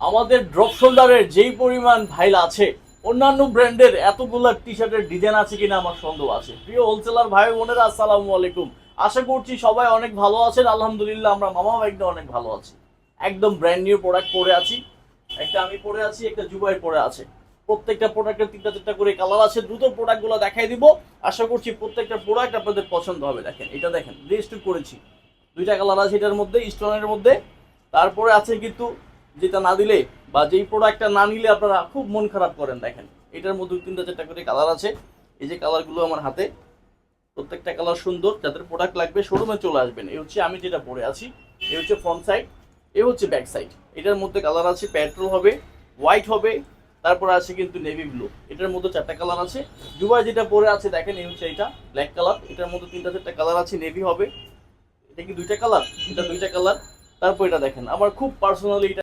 আমাদের ড্রপ শোল্ডারের যেই পরিমাণ ভাইল আছে, অন্যান্য ব্র্যান্ডের এতগুলা টি শার্টের ডিজাইন আছে কিনা আমার সন্দেহ আছে। প্রিয় হোলসেলার ভাই বোনেরা, আসসালামু আলাইকুম। আশা করছি সবাই অনেক ভালো আছেন। আলহামদুলিল্লাহ আমরা মামা ভাইকে অনেক ভালো আছি। একদম ব্র্যান্ড নিউ প্রোডাক্ট পরে আছি। একটা আমি পরে আছি, একটা জুবাই পরে আছে। প্রত্যেকটা প্রোডাক্টের তিনটা চারটা করে কালার আছে। দ্রুত প্রোডাক্টগুলো দেখাই দিব। আশা করছি প্রত্যেকটা প্রোডাক্ট আপনাদের পছন্দ হবে। দেখেন, এটা দেখেন, রেজিস্টার করেছি। দুইটা কালার আছে এটার মধ্যে, স্টোনের মধ্যে। তারপরে আছে কিন্তু যেটা না দিলে বা যেই প্রোডাক্টটা না নিলে আপনারা খুব মন খারাপ করেন। দেখেন, এটার মধ্যে তিনটা চারটা করে কালার আছে। এই যে কালারগুলো আমার হাতে, প্রত্যেকটা কালার সুন্দর। যাদের প্রোডাক্ট লাগবে শোরুমে চলে আসবেন। এই হচ্ছে আমি যেটা পরে আছি, এই হচ্ছে ফ্রন্ট সাইড, এই হচ্ছে ব্যাক সাইড। এটার মধ্যে কালার আছে, পেট্রোল হবে, হোয়াইট হবে, তারপরে আছে কিন্তু নেভি ব্লু। এটার মধ্যে চারটা কালার আছে। দুবাই যেটা পরে আছে দেখেন, এই হচ্ছে এটা ব্ল্যাক কালার। এটার মধ্যে তিনটা চারটা কালার আছে, নেভি হবে। এটা কি দুইটা কালার? এটা দুইটা কালার। তারপর এটা দেখেন, আমার খুব পার্সোনালি এটা